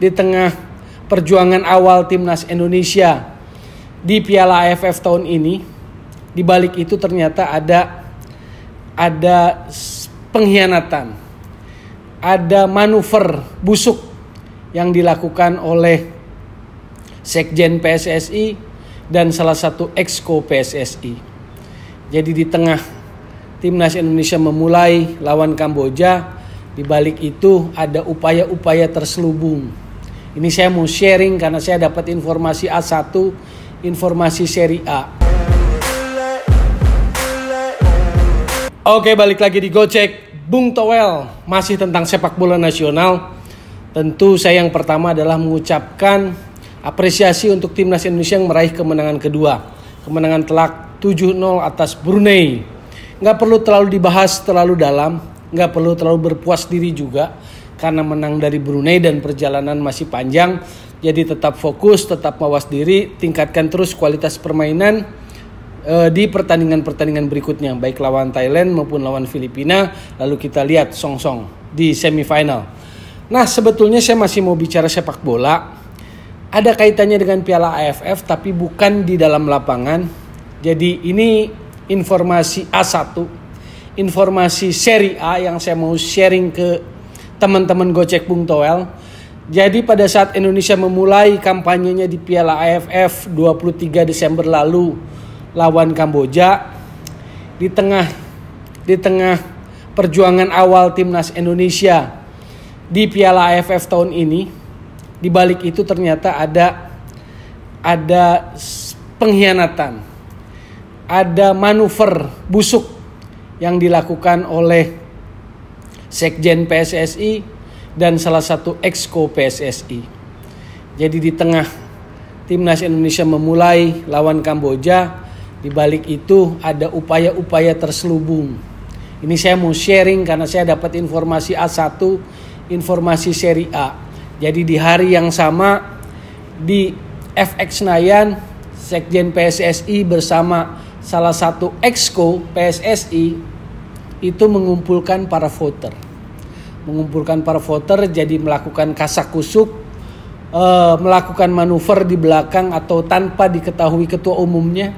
di tengah perjuangan awal timnas Indonesia di Piala AFF tahun ini, di balik itu ternyata ada pengkhianatan, ada manuver busuk yang dilakukan oleh Sekjen PSSI dan salah satu exco PSSI. Jadi di tengah timnas Indonesia memulai lawan Kamboja, di balik itu ada upaya-upaya terselubung. Ini saya mau sharing karena saya dapat informasi A1, informasi seri A. Oke, balik lagi di Gocek Bung Towel, masih tentang sepak bola nasional. Tentu saya yang pertama adalah mengucapkan apresiasi untuk timnas Indonesia yang meraih kemenangan kedua. Kemenangan telak 7-0 atas Brunei. Nggak perlu terlalu dibahas terlalu dalam, nggak perlu terlalu berpuas diri juga, karena menang dari Brunei dan perjalanan masih panjang. Jadi tetap fokus, tetap mawas diri, tingkatkan terus kualitas permainan di pertandingan-pertandingan berikutnya, baik lawan Thailand maupun lawan Filipina. Lalu kita lihat song-song di semifinal. Nah, sebetulnya saya masih mau bicara sepak bola. Ada kaitannya dengan Piala AFF tapi bukan di dalam lapangan. Jadi ini informasi A1, informasi seri A yang saya mau sharing ke teman-teman Gocek Bung Towel. Jadi pada saat Indonesia memulai kampanyenya di Piala AFF 23 Desember lalu lawan Kamboja, di tengah perjuangan awal timnas Indonesia di Piala AFF tahun ini, di balik itu ternyata ada pengkhianatan, ada manuver busuk yang dilakukan oleh Sekjen PSSI dan salah satu exco PSSI. Jadi di tengah timnas Indonesia memulai lawan Kamboja, di balik itu ada upaya-upaya terselubung. Ini saya mau sharing karena saya dapat informasi A1, informasi seri A. Jadi di hari yang sama di FX Senayan, Sekjen PSSI bersama salah satu exco PSSI itu mengumpulkan para voter. Jadi melakukan kasak-kusuk, melakukan manuver di belakang atau tanpa diketahui ketua umumnya.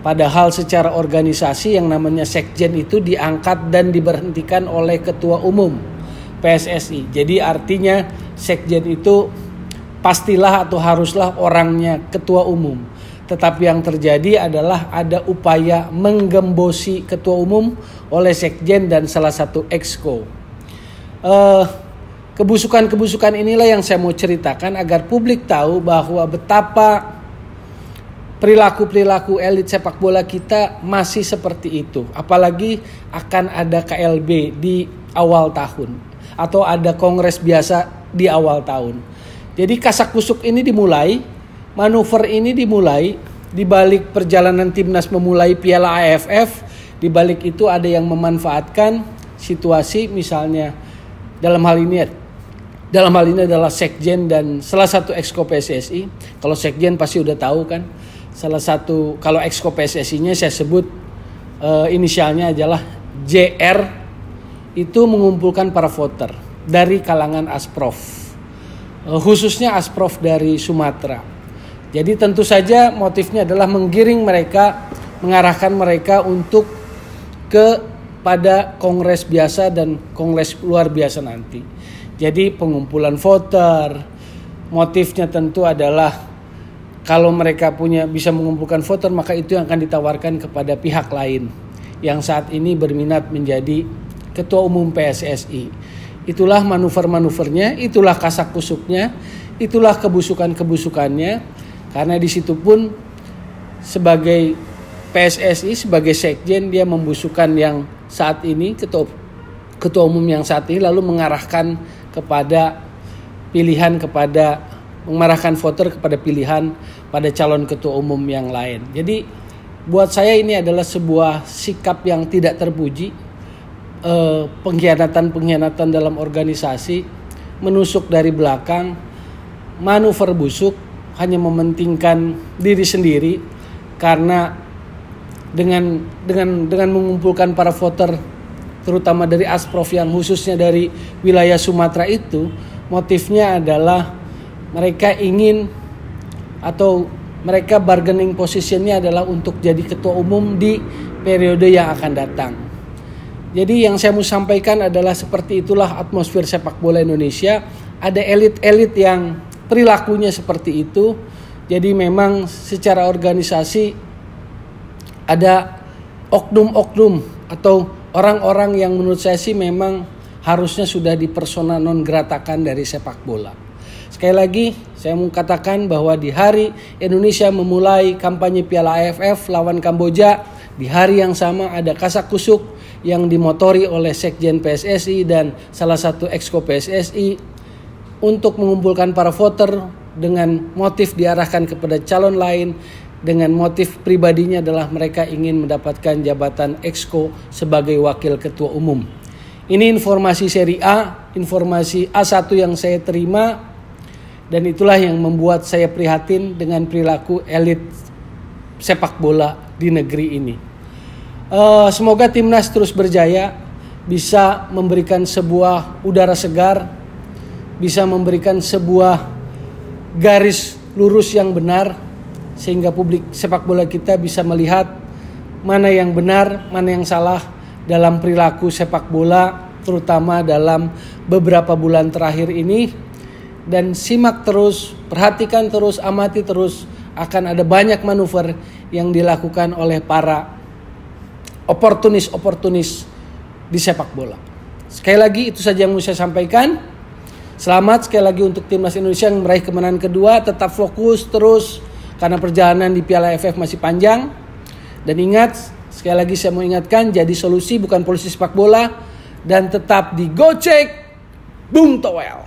Padahal secara organisasi yang namanya sekjen itu diangkat dan diberhentikan oleh ketua umum PSSI. Jadi artinya sekjen itu pastilah atau haruslah orangnya ketua umum. Tetapi yang terjadi adalah ada upaya menggembosi ketua umum oleh sekjen dan salah satu exco. Kebusukan-kebusukan inilah yang saya mau ceritakan agar publik tahu bahwa betapa perilaku elit sepak bola kita masih seperti itu. Apalagi akan ada KLB di awal tahun atau ada kongres biasa di awal tahun. Jadi kasak-kusuk ini dimulai, manuver ini dimulai di balik perjalanan timnas memulai Piala AFF. Di balik itu ada yang memanfaatkan situasi, misalnya dalam hal ini adalah sekjen dan salah satu exco PSSI. Kalau sekjen pasti udah tahu kan. Salah satu, kalau exco PSSI-nya saya sebut inisialnya adalah JR, itu mengumpulkan para voter dari kalangan Asprof, khususnya Asprof dari Sumatera. Jadi tentu saja motifnya adalah menggiring mereka, mengarahkan mereka untuk pada kongres biasa dan kongres luar biasa nanti. Jadi pengumpulan voter, motifnya tentu adalah kalau mereka bisa mengumpulkan voter, maka itu yang akan ditawarkan kepada pihak lain yang saat ini berminat menjadi ketua umum PSSI. Itulah manuver-manuvernya, itulah kasak-kusuknya, itulah kebusukan-kebusukannya. Karena di situ pun sebagai PSSI, sebagai sekjen, dia membusukkan yang saat ini, ketua umum yang saat ini, lalu mengarahkan mengarahkan voter kepada pilihan pada calon ketua umum yang lain. Jadi buat saya ini adalah sebuah sikap yang tidak terpuji, pengkhianatan dalam organisasi, menusuk dari belakang, manuver busuk, hanya mementingkan diri sendiri. Karena dengan mengumpulkan para voter terutama dari Asprof yang khususnya dari wilayah Sumatera itu, motifnya adalah mereka ingin atau mereka bargaining positionnya adalah untuk jadi ketua umum di periode yang akan datang. Jadi yang saya mau sampaikan adalah seperti itulah atmosfer sepak bola Indonesia. Ada elit-elit yang perilakunya seperti itu. Jadi memang secara organisasi ada oknum-oknum atau orang-orang yang menurut saya sih memang harusnya sudah dipersona non gratakan dari sepak bola. Sekali lagi saya mau katakan bahwa di hari Indonesia memulai kampanye Piala AFF lawan Kamboja, di hari yang sama ada kasak-kusuk yang dimotori oleh Sekjen PSSI dan salah satu exco PSSI untuk mengumpulkan para voter dengan motif diarahkan kepada calon lain, dengan motif pribadinya adalah mereka ingin mendapatkan jabatan exco sebagai wakil ketua umum. Ini informasi seri A, informasi A1 yang saya terima, dan itulah yang membuat saya prihatin dengan perilaku elit sepak bola di negeri ini. Semoga timnas terus berjaya, bisa memberikan sebuah udara segar, bisa memberikan sebuah garis lurus yang benar, sehingga publik sepak bola kita bisa melihat mana yang benar, mana yang salah dalam perilaku sepak bola, terutama dalam beberapa bulan terakhir ini. Dan simak terus, perhatikan terus, amati terus, akan ada banyak manuver yang dilakukan oleh para oportunis di sepak bola. Sekali lagi itu saja yang mau saya sampaikan. Selamat sekali lagi untuk timnas Indonesia yang meraih kemenangan kedua. Tetap fokus terus karena perjalanan di Piala AFF masih panjang. Dan ingat, sekali lagi saya mau ingatkan, jadi solusi bukan polisi sepak bola. Dan tetap digocek Bung Toel.